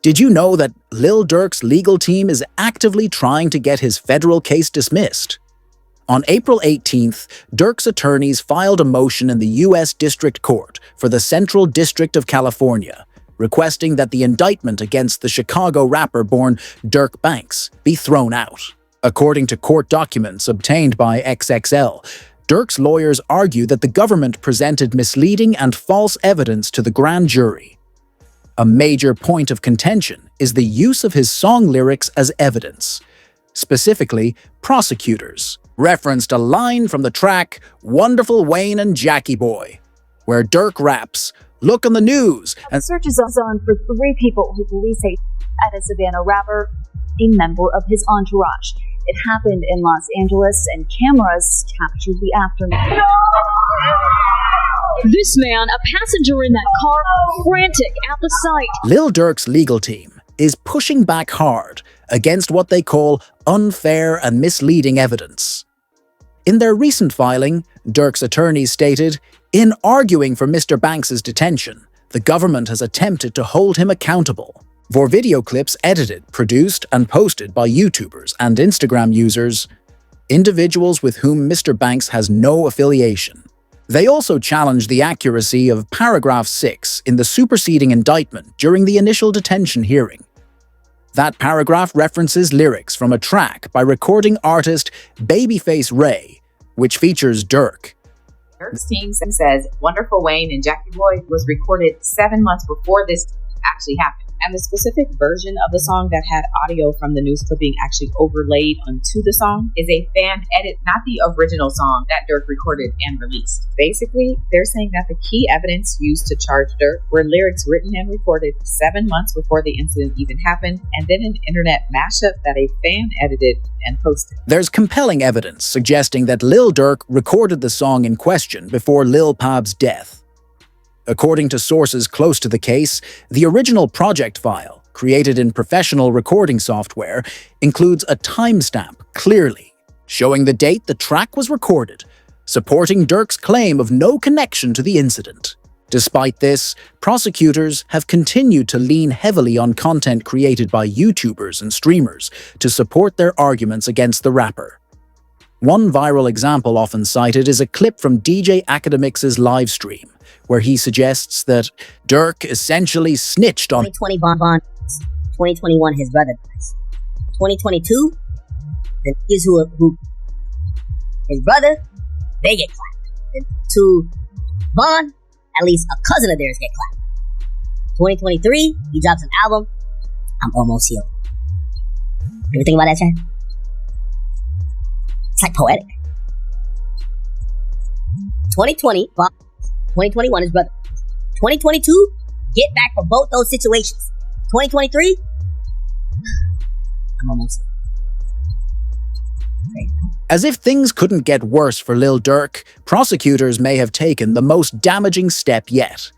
Did you know that Lil Durk's legal team is actively trying to get his federal case dismissed? On April 18th, Durk's attorneys filed a motion in the U.S. District Court for the Central District of California, requesting that the indictment against the Chicago rapper born Durk Banks be thrown out. According to court documents obtained by XXL, Durk's lawyers argue that the government presented misleading and false evidence to the grand jury. A major point of contention is the use of his song lyrics as evidence. Specifically, prosecutors referenced a line from the track "Wonderful Wayne and Jackie Boy," where Durk raps, "Look on the news," and searches on for 3 people who police say at a Savannah rapper, a member of his entourage. It happened in Los Angeles, and cameras captured the aftermath. This man, a passenger in that car, frantic at the sight. Lil Durk's legal team is pushing back hard against what they call unfair and misleading evidence. In their recent filing, Durk's attorneys stated, "In arguing for Mr. Banks's detention, the government has attempted to hold him accountable for video clips edited, produced, and posted by YouTubers and Instagram users, individuals with whom Mr. Banks has no affiliation." They also challenged the accuracy of paragraph 6 in the superseding indictment during the initial detention hearing. That paragraph references lyrics from a track by recording artist Babyface Ray, which features Durk. Durk's team says Wonderful Wayne and Jackie Boy was recorded 7 months before this actually happened. And the specific version of the song that had audio from the news clipping actually overlaid onto the song is a fan edit, not the original song that Durk recorded and released. Basically, they're saying that the key evidence used to charge Durk were lyrics written and recorded 7 months before the incident even happened, and then an internet mashup that a fan edited and posted. There's compelling evidence suggesting that Lil Durk recorded the song in question before Lil Pab's death. According to sources close to the case, the original project file, created in professional recording software, includes a timestamp clearly showing the date the track was recorded, supporting Durk's claim of no connection to the incident. Despite this, prosecutors have continued to lean heavily on content created by YouTubers and streamers to support their arguments against the rapper. One viral example often cited is a clip from DJ Academic's live stream, where he suggests that Durk essentially snitched on 2020 Bon. 2021 his brother dies. 2022 the niggas who his brother, they get clapped. And to Bon, at least a cousin of theirs get clapped. 2023 he drops an album, I'm almost healed. You think about that, Chad? It's like poetic. 2020 Bon. 2021 his brother. 2022, get back for both those situations. 2023, I'm almost. As if things couldn't get worse for Lil Durk, prosecutors may have taken the most damaging step yet.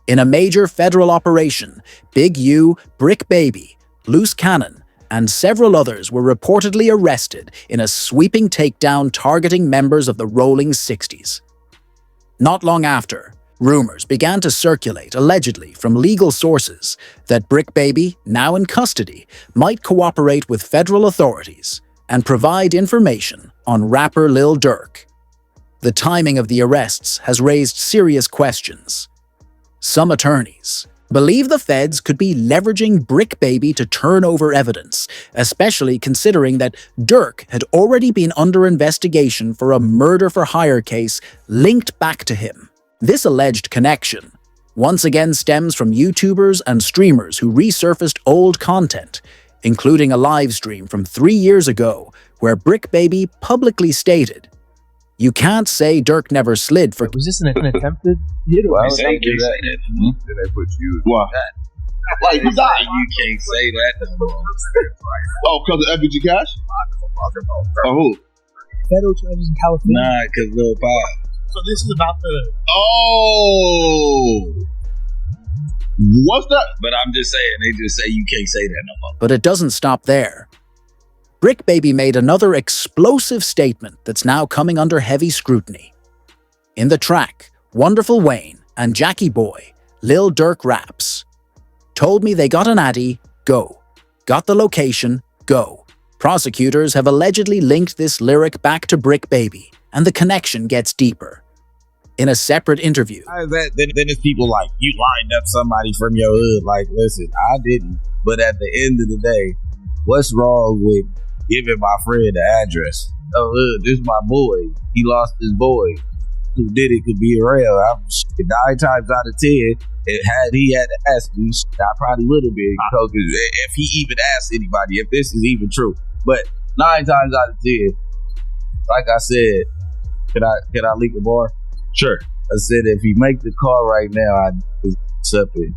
In a major federal operation, Big U, Brick Baby, Loose Cannon, and several others were reportedly arrested in a sweeping takedown targeting members of the Rolling 60s. Not long after, rumors began to circulate, allegedly from legal sources, that Brick Baby, now in custody, might cooperate with federal authorities and provide information on rapper Lil Durk. The timing of the arrests has raised serious questions. Some attorneys believe the feds could be leveraging Brick Baby to turn over evidence, especially considering that Durk had already been under investigation for a murder-for-hire case linked back to him. This alleged connection once again stems from YouTubers and streamers who resurfaced old content, including a live stream from 3 years ago where Brick Baby publicly stated, "You can't say Durk never slid for..." Was this an attempted hit? Well, you can't say that. Then they put you. What? Like, who died? You can't say that. Oh, because of FBG Cash? Oh, who? Federal charges in California. Nah, because Lil Pop. So this is about the... Oh! What's that? But I'm just saying, they just say you can't say that no more. But it doesn't stop there. Brick Baby made another explosive statement that's now coming under heavy scrutiny. In the track, Wonderful Wayne and Jackie Boy, Lil Durk raps, Told me they got an addy, go. Got the location, go. Prosecutors have allegedly linked this lyric back to Brick Baby, and the connection gets deeper. In a separate interview, Then it's people like, you lined up somebody from your hood. Like, listen, I didn't. But at the end of the day, what's wrong with giving my friend the address? Oh, this is my boy. He lost his boy. Who did it could be around. 9 times out of 10, he had to ask me, I probably would have been. If he even asked anybody, if this is even true. But 9 times out of 10, like I said, can I leak it more? Sure. I said if he make the call right now, I'd accept it.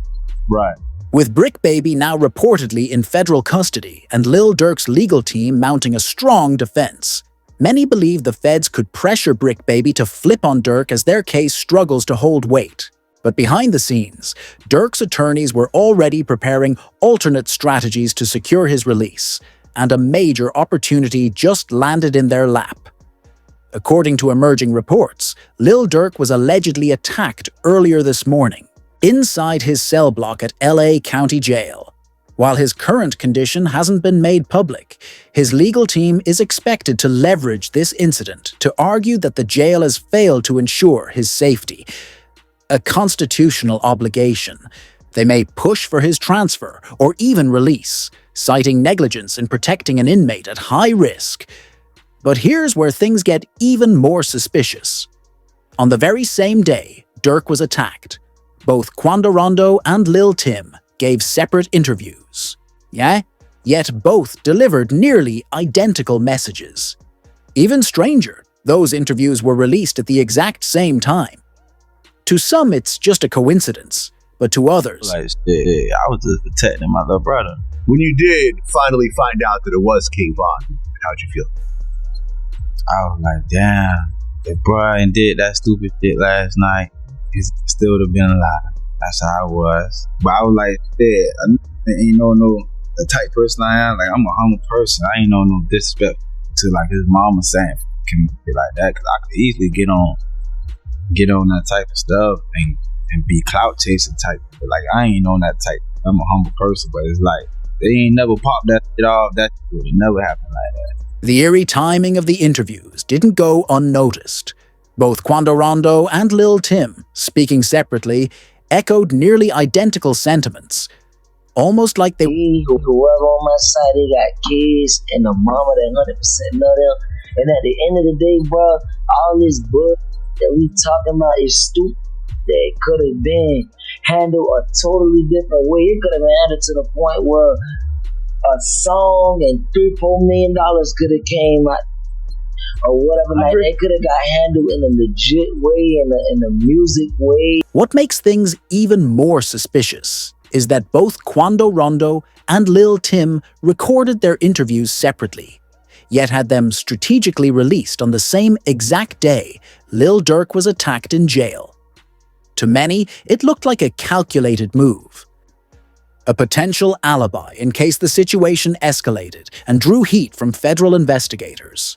Right. with Brick Baby now reportedly in federal custody and Lil Durk's legal team mounting a strong defense. Many believe the feds could pressure Brick Baby to flip on Durk as their case struggles to hold weight. But behind the scenes, Durk's attorneys were already preparing alternate strategies to secure his release, and a major opportunity just landed in their lap. According to emerging reports, Lil Durk was allegedly attacked earlier this morning, inside his cell block at LA County Jail. While his current condition hasn't been made public, his legal team is expected to leverage this incident to argue that the jail has failed to ensure his safety, a constitutional obligation. They may push for his transfer or even release, citing negligence in protecting an inmate at high risk. But here's where things get even more suspicious. On the very same day Durk was attacked, both Quando Rondo and Lil Tim gave separate interviews. Yet both delivered nearly identical messages. Even stranger, those interviews were released at the exact same time. To some, it's just a coincidence, but to others, I was just protecting my little brother. When you did finally find out that it was King Von, how'd you feel? I was like, damn, if Brian did that stupid shit last night, he still would have been alive. That's how I was. But I was like, yeah, I ain't no the type person I am. Like, I'm a humble person. I ain't no disrespect to like his mama saying community like that, because I could easily get on that type of stuff and be clout chasing type. But like, I ain't on that type. I'm a humble person, but it's like they ain't never popped that shit off. That shit would never happen like that. the eerie timing of the interviews didn't go unnoticed. Both Quando Rondo and Lil Tim, speaking separately, echoed nearly identical sentiments, almost like they whoever on my side, they got kids and a mama that 100% know them. And at the end of the day, bro, all this book that we talking about is stupid. That could have been handled a totally different way. It could have been handled to the point where a song and $3-4 million could have came out or whatever. Like, they could have got handled in a legit way, in a music way. What makes things even more suspicious is that both Quando Rondo and Lil Tim recorded their interviews separately, yet had them strategically released on the same exact day Lil Durk was attacked in jail. To many, it looked like a calculated move. A potential alibi in case the situation escalated and drew heat from federal investigators.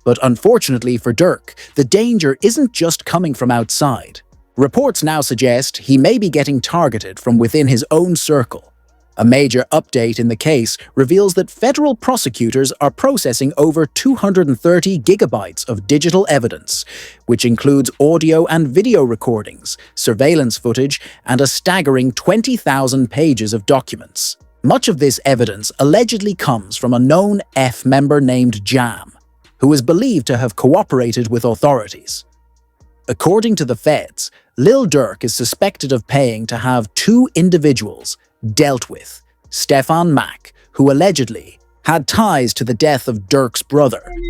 But unfortunately for Durk, the danger isn't just coming from outside. Reports now suggest he may be getting targeted from within his own circle. A major update in the case reveals that federal prosecutors are processing over 230 gigabytes of digital evidence, which includes audio and video recordings, surveillance footage, and a staggering 20,000 pages of documents. Much of this evidence allegedly comes from a known F member named Jam, who is believed to have cooperated with authorities. According to the feds, Lil Durk is suspected of paying to have two individuals dealt with: Stefan Mack, who allegedly had ties to the death of Durk's brother. I ain't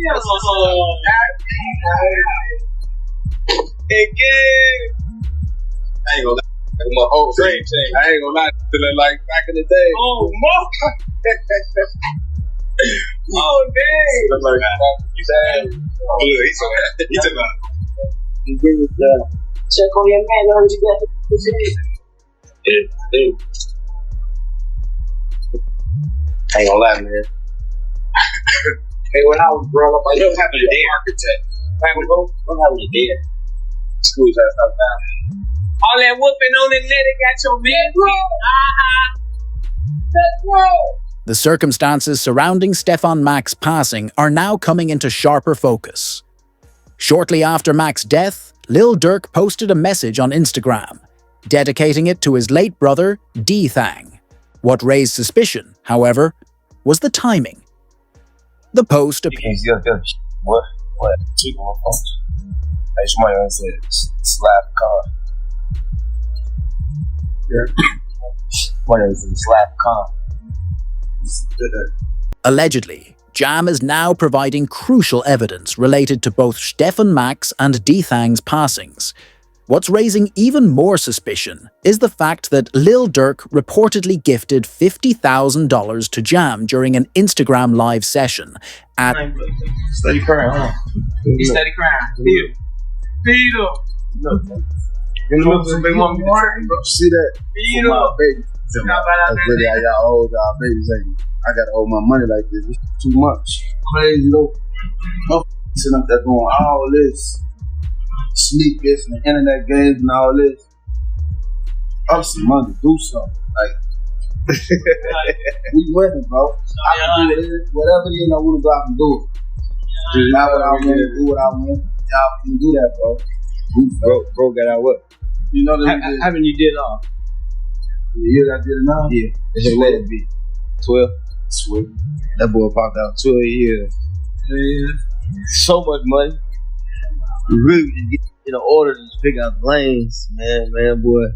gonna lie. My whole dream thing. I ain't gonna lie. Feeling like back in the day. Oh, oh, dang. Look like you said. Oh, he's so happy. He's about Check on your man, know what you got. yeah. I ain't gonna lie, man. Hey, when I was growing up, I don't have a day architect. What happened to dad? School's out of town. All that whooping on the net, it got your man. The circumstances surrounding Stefan Mack's passing are now coming into sharper focus. Shortly after Mack's death, Lil Durk posted a message on Instagram, dedicating it to his late brother, D-Thang. What raised suspicion, however, was the timing. The post appeared. What? Keep on post. Hey, somebody else said slap car. Somebody else said slap car. Allegedly, Jam is now providing crucial evidence related to both Stefan Mack's and D-Thang's passings. What's raising even more suspicion is the fact that Lil Durk reportedly gifted $50,000 to Jam during an Instagram live session at... Steady crying, huh? He's steady crying. Feed him. See that? Feed him. Baby. That's really how y'all hold y'all babies. I gotta hold my money like this. It's too much. Crazy though. I'm sitting up there doing all this. Sneak this and internet games and all this. I'm some money to do something. Like, we winning, bro. I can do it. Whatever it is I want to do, I can do it. Do what I want, do what I want. Y'all can do that, bro. Bro got out what? You know that Haven't you did all? The years I did it now? Yeah. It's your let it be. 12. Sweet. That boy popped out 12 years. Yeah. So much money. You really get in order to pick out the lanes, man, boy.